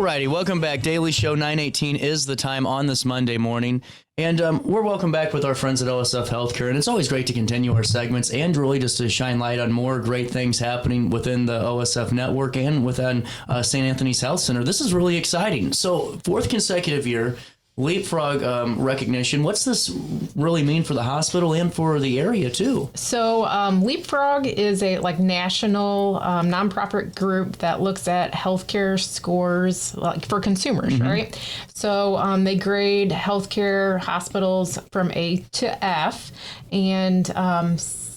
Alrighty, welcome back. Daily Show 9:18 is the time on this Monday morning. And we're welcome back with our friends at OSF Healthcare. And it's always great to continue our segments and really just to shine light on more great things happening within the OSF network and within St. Anthony's Health Center. This is really exciting. So, fourth consecutive year, Leapfrog recognition. What's this really mean for the hospital and for the area too? So Leapfrog is a national nonprofit group that looks at healthcare scores for consumers, right? So they grade healthcare hospitals from A to F, and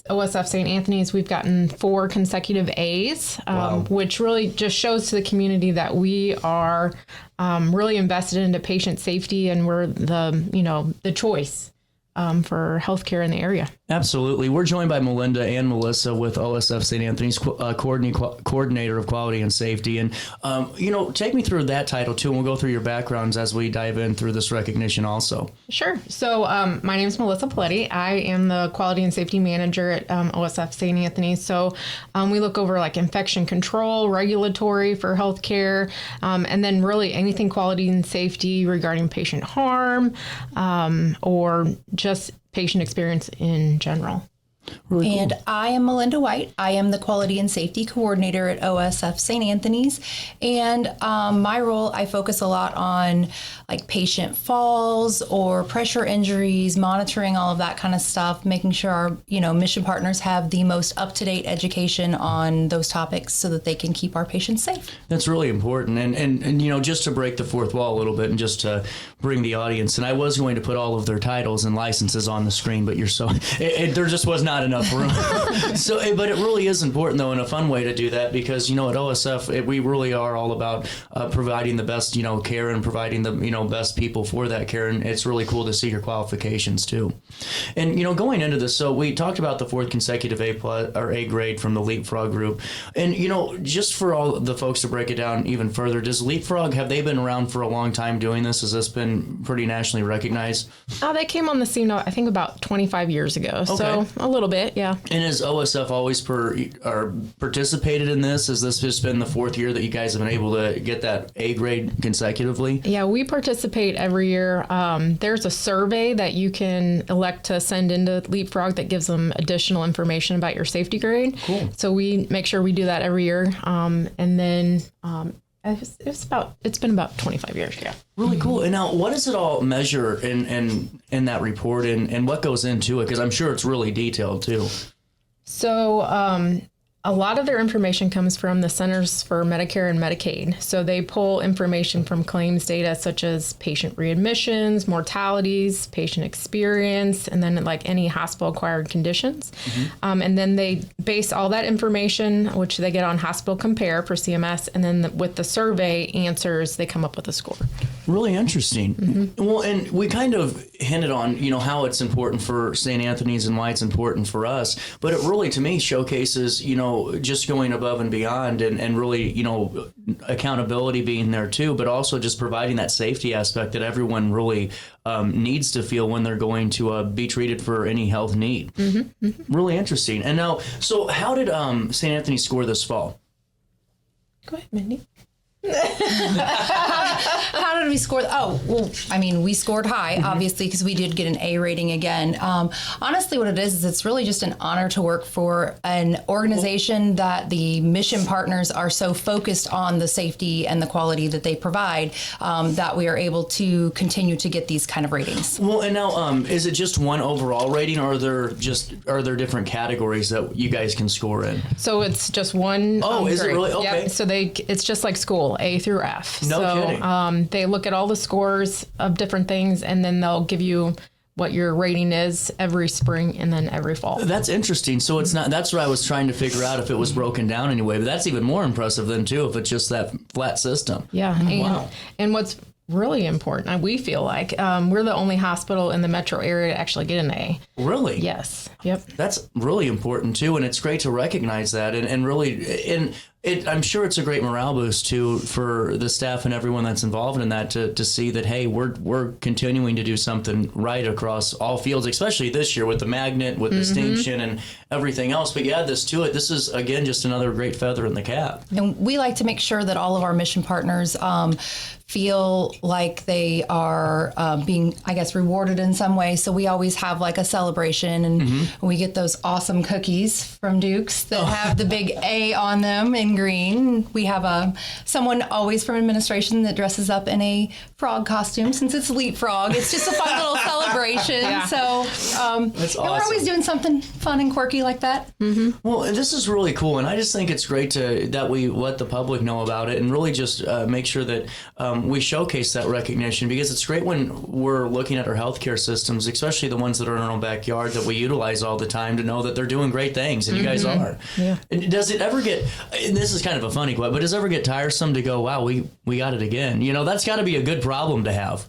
OSF St. Anthony's, we've gotten 4 consecutive A's, which really just shows to the community that we are really invested into patient safety, and we're the choice for healthcare in the area. Absolutely. We're joined by Melinda and Melissa with OSF St. Anthony's, coordinator of quality and safety. And, take me through that title too, and we'll go through your backgrounds as we dive in through this recognition also. Sure. So my name is Melissa Poletti. I am the quality and safety manager at OSF St. Anthony's. So we look over infection control, regulatory for healthcare, and then really anything quality and safety regarding patient harm or just patient experience in general. Really cool. And I am Melinda White. I am the Quality and Safety Coordinator at OSF St. Anthony's. And my role, I focus a lot on patient falls or pressure injuries, monitoring all of that kind of stuff, making sure our mission partners have the most up-to-date education on those topics so that they can keep our patients safe. That's really important. And just to break the fourth wall a little bit and just to bring the audience, and I was going to put all of their titles and licenses on the screen, but there just was not enough room. But it really is important, though, in a fun way to do that, because, at OSF, we really are all about providing the best, care and providing the, best people for that care. And it's really cool to see your qualifications, too. And, going into this, so we talked about the 4th consecutive A grade from the Leapfrog Group. And, just for all the folks to break it down even further, does Leapfrog, have they been around for a long time doing this? Has this been pretty nationally recognized? They came on the scene, I think, about 25 years ago. Okay. So a little bit, yeah. And has OSF always participated in this? Has this just been the 4th year that you guys have been able to get that A grade consecutively? Yeah, we participate every year. There's a survey that you can elect to send into Leapfrog that gives them additional information about your safety grade. Cool. So we make sure we do that every year. And then it's been about 25 years, yeah. Really cool. And now, what does it all measure in that report, and what goes into it? Because I'm sure it's really detailed, too. So a lot of their information comes from the Centers for Medicare and Medicaid. So they pull information from claims data such as patient readmissions, mortalities, patient experience, and then any hospital-acquired conditions. And then they base all that information, which they get on Hospital Compare for CMS, and then with the survey answers, they come up with a score. Really interesting. Well, and we kind of hinted on, how it's important for St. Anthony's and why it's important for us. But it really, to me, showcases, just going above and beyond and really, accountability being there too, but also just providing that safety aspect that everyone really needs to feel when they're going to be treated for any health need. Really interesting. And now, so how did St. Anthony score this fall? Go ahead, Mindy. How did we score? We scored high, obviously, because we did get an A rating again. Honestly, what it is it's really just an honor to work for an organization that the mission partners are so focused on the safety and the quality that they provide that we are able to continue to get these kind of ratings. Well, and now, is it just one overall rating, or are there different categories that you guys can score in? So it's just one. Is it really? Okay. Yep. So it's just like school, A through F. No kidding. They look at all the scores of different things, and then they'll give you what your rating is every spring and then every fall. That's interesting. So it's not, that's what I was trying to figure out, if it was broken down anyway, but that's even more impressive than too, if it's just that flat system. Yeah. And what's really important, we feel like we're the only hospital in the metro area to actually get an A. Really? Yes. Yep. That's really important too, and it's great to recognize that, and really, I'm sure it's a great morale boost too for the staff and everyone that's involved in that to see that, hey, we're continuing to do something right across all fields, especially this year with the magnet, with distinction and everything else. But you add this to it. This is, again, just another great feather in the cap. And we like to make sure that all of our mission partners feel like they are being, I guess, rewarded in some way. So we always have like a celebration, and we get those awesome cookies from Duke's that have the big A on them in green. We have someone always from administration that dresses up in a frog costume since it's Leapfrog. It's just a fun little celebration. Yeah. So That's awesome. we're always doing something fun and quirky like that. Well, this is really cool, and I just think it's great that we let the public know about it and really just make sure that we showcase that recognition, because it's great when we're looking at our healthcare systems, especially the ones that are in our own backyard that we utilize all the time, to know that they're doing great things, and you guys are. Yeah. And does it ever get, and this is kind of a funny question, but does it ever get tiresome to go, wow, we got it again? That's got to be a good problem to have.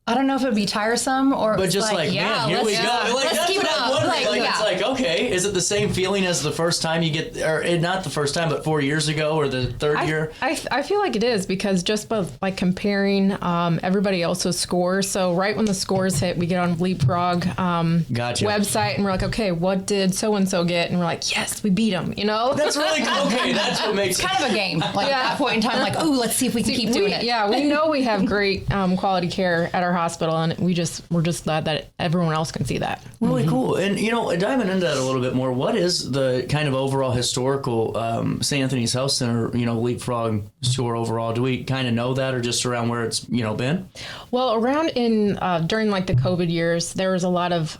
I don't know if it would be tiresome or But just man, here we go. Let's keep it up. It's like, okay, is it the same feeling as the first time you get, or not the first time, but 4 years ago or the third year? I feel like it is, because just by comparing everybody else's scores. So right when the scores hit, we get on Leapfrog website, and we're like, okay, what did so-and-so get? And we're like, yes, we beat them, That's really cool. Okay, that's what makes it's kind of a game. Like at that point in time, like, oh, let's see if we can keep doing it. Yeah, we know we have great quality care at our hospital, and we're just glad that everyone else can see that. Really cool. And diving into that a little bit more, what is the kind of overall historical St. Anthony's Health Center Leapfrog score overall? Do we kind of know that, or just around where it's been? Well, around during like the COVID years, there was a lot of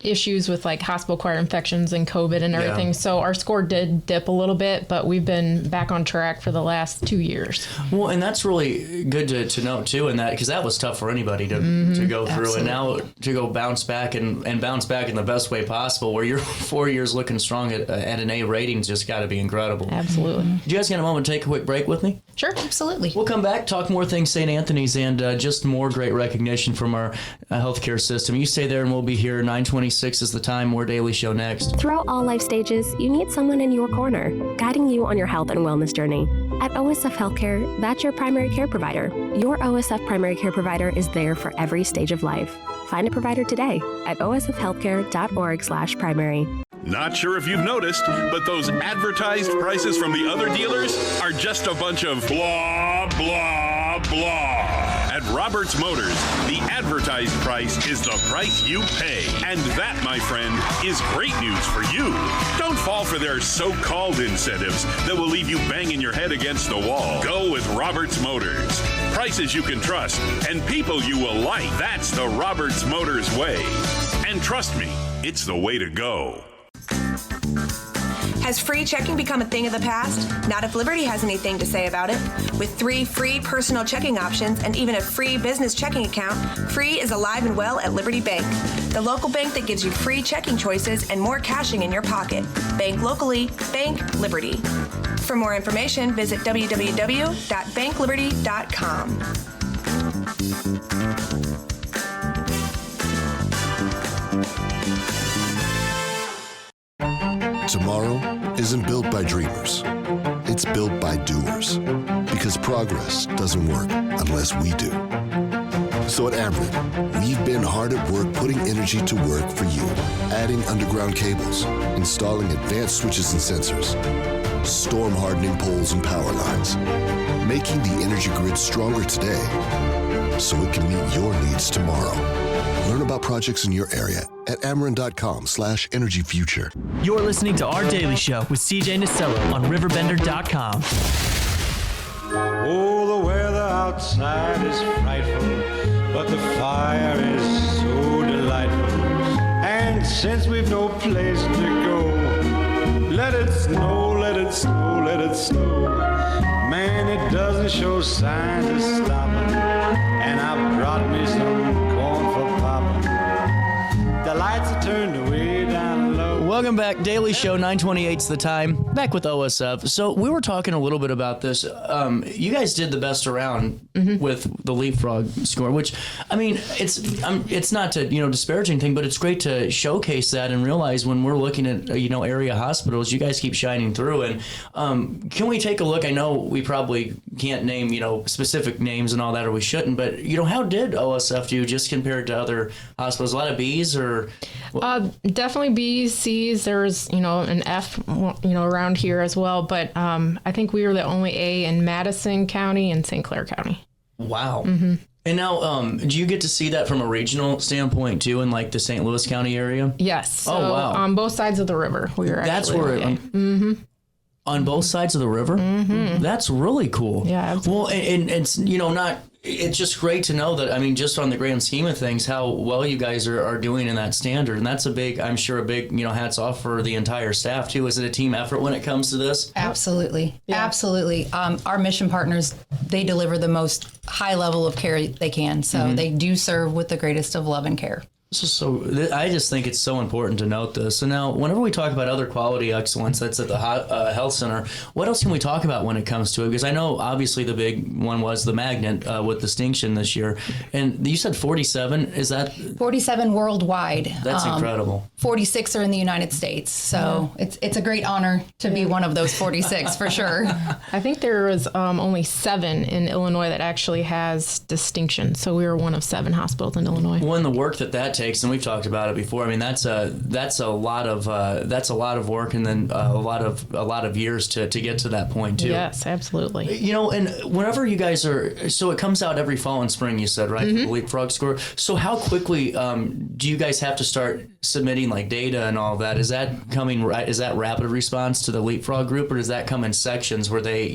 issues with like hospital-acquired infections and COVID and everything. Yeah. So our score did dip a little bit, but we've been back on track for the last 2 years. Well, and that's really good to know too, and that, because that was tough for anybody to go through. Absolutely. And now to go bounce back and bounce back in the best way possible, where you're 4 years looking strong at an A rating, just got to be incredible. Absolutely. Do you guys get a moment to take a quick break with me? Sure. Absolutely. We'll come back, talk more things St. Anthony's, and just more great recognition from our healthcare system. You stay there, and we'll be here. 9:26 is the time. More Daily Show next. Throughout all life stages, you need someone in your corner, guiding you on your health and wellness journey. At OSF Healthcare, that's your primary care provider. Your OSF primary care provider is there for every stage of life. Find a provider today at osfhealthcare.org/primary. Not sure if you've noticed, but those advertised prices from the other dealers are just a bunch of blah, blah, blah. At Roberts Motors, the advertised price is the price you pay. And that, my friend, is great news for you. Don't fall for their so-called incentives that will leave you banging your head against the wall. Go with Roberts Motors. Prices you can trust and people you will like. That's the Roberts Motors way. And trust me, it's the way to go. Has free checking become a thing of the past? Not if Liberty has anything to say about it. With 3 free personal checking options and even a free business checking account, free is alive and well at Liberty Bank, the local bank that gives you free checking choices and more cashing in your pocket. Bank locally, bank Liberty. For more information, visit www.bankliberty.com. Tomorrow isn't built by dreamers. It's built by doers. Because progress doesn't work unless we do. So at Ameren, we've been hard at work putting energy to work for you. Adding underground cables, installing advanced switches and sensors, storm hardening poles and power lines, making the energy grid stronger today so it can meet your needs tomorrow. Learn about projects in your area at Ameren.com/energyfuture. You're listening to Our Daily Show with CJ Nasello on RiverBender.com. Oh, the weather outside is frightful, but the fire is so delightful. And since we've no place to go, let it snow, let it snow, let it snow. Man, it doesn't show signs of stopping, and I brought me some corn for popping. The lights are turned way down low. Welcome back. Daily Show, 928's the time. Back with OSF. So we were talking a little bit about this. You guys did the best around with the Leapfrog score, which, I mean, it's not to, disparage anything, but it's great to showcase that and realize when we're looking at, area hospitals, you guys keep shining through. And can we take a look? I know we probably can't name, specific names and all that, or we shouldn't, but, how did OSF do just compared to other hospitals? A lot of B's or? Definitely B's, C's. There's, an F, around here as well. But I think we were the only A in Madison County and St. Clair County. Wow. Mm-hmm. And now, do you get to see that from a regional standpoint too, in like the St. Louis County area? Yes. So, oh, wow. On both sides of the river, we were. That's where. On both sides of the river. Mm-hmm. That's really cool. Yeah. Absolutely. Well, and it's not. It's just great to know that, I mean, just on the grand scheme of things, how well you guys are doing in that standard. And that's a big, hats off for the entire staff, too. Is it a team effort when it comes to this? Absolutely. Yeah. Absolutely. Our mission partners, they deliver the most high level of care they can. So they do serve with the greatest of love and care. I just think it's so important to note this. So now, whenever we talk about other quality excellence that's at the health center, what else can we talk about when it comes to it? Because I know, obviously, the big one was the magnet with distinction this year. And you said 47. Is that? 47 worldwide. That's incredible. 46 are in the United States. So it's a great honor to be one of those 46, for sure. I think there was only 7 in Illinois that actually has distinction. So we were one of 7 hospitals in Illinois. Well, and the work that takes, and we've talked about it before. I mean, that's a lot of work, and then a lot of years to get to that point too. Yes, absolutely. And whenever you guys so it comes out every fall and spring, you said, right? The Leapfrog score. So how quickly do you guys have to start submitting like data and all of that? Is that coming right? Is that rapid response to the Leapfrog group, or does that come in sections where they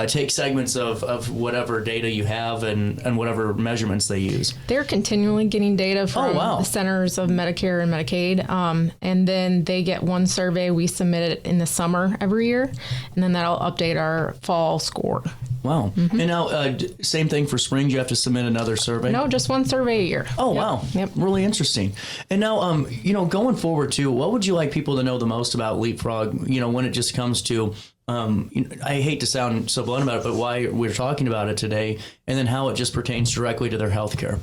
take segments of whatever data you have and whatever measurements they use? They're continually getting data from the Centers of Medicare and Medicaid, and then they get one survey. We submit it in the summer every year, and then that'll update our fall score. Wow. Mm-hmm. And now, same thing for spring, you have to submit another survey? No, just one survey a year. Oh, yep. Wow. Yep. Really interesting. And now, going forward too, what would you like people to know the most about Leapfrog, when it just comes to, I hate to sound so blunt about it, but why we're talking about it today, and then how it just pertains directly to their healthcare?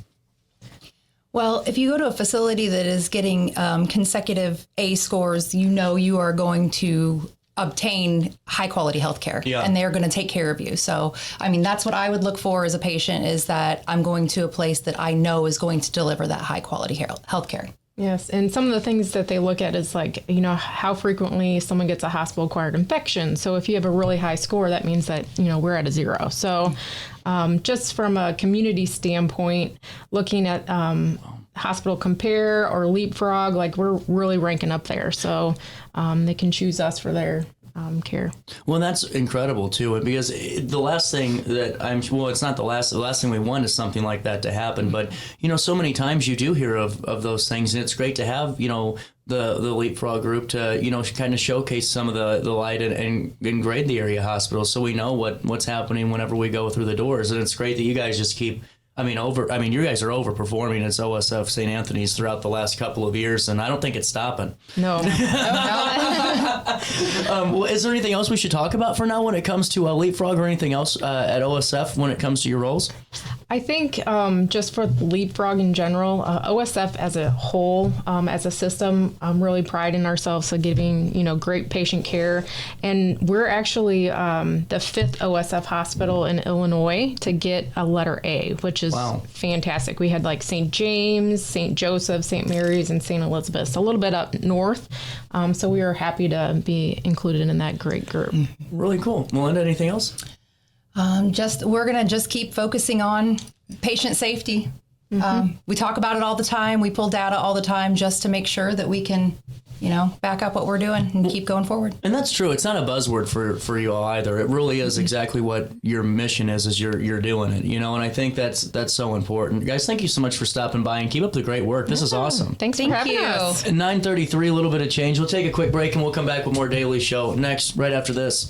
Well, if you go to a facility that is getting consecutive A scores, you are going to obtain high quality health care, and they're going to take care of you. So, I mean, that's what I would look for as a patient, is that I'm going to a place that I know is going to deliver that high quality health care. Yes, and some of the things that they look at is like, how frequently someone gets a hospital-acquired infection. So if you have a really high score, that means that, we're at a 0. So just from a community standpoint, looking at Hospital Compare or Leapfrog, like we're really ranking up there. So they can choose us for their care. Well, that's incredible too, because the last thing that it's not the last thing we want is something like that to happen. But so many times you do hear of those things, and it's great to have the Leapfrog group to kind of showcase some of the light and grade the area hospitals, so we know what's happening whenever we go through the doors. And it's great that you guys just keep. You guys are overperforming as OSF St. Anthony's throughout the last couple of years, and I don't think it's stopping. No. Is there anything else we should talk about for now when it comes to Leapfrog, or anything else at OSF when it comes to your roles? I think just for Leapfrog in general, OSF as a whole, as a system, really priding ourselves on giving, great patient care. And we're actually the 5th OSF hospital in Illinois to get a letter A, which is fantastic. We had like St. James, St. Joseph, St. Mary's, and St. Elizabeth's, a little bit up north. So we were happy to be included in that great group. Really cool. Melinda, anything else? We're going to just keep focusing on patient safety. We talk about it all the time. We pull data all the time just to make sure that we can, back up what we're doing and keep going forward. And that's true. It's not a buzzword for you all either. It really is exactly what your mission is you're doing it, and I think that's so important. Guys, thank you so much for stopping by, and keep up the great work. This is awesome. Thanks for having us. At 9:33, a little bit of change. We'll take a quick break, and we'll come back with more Daily Show next, right after this.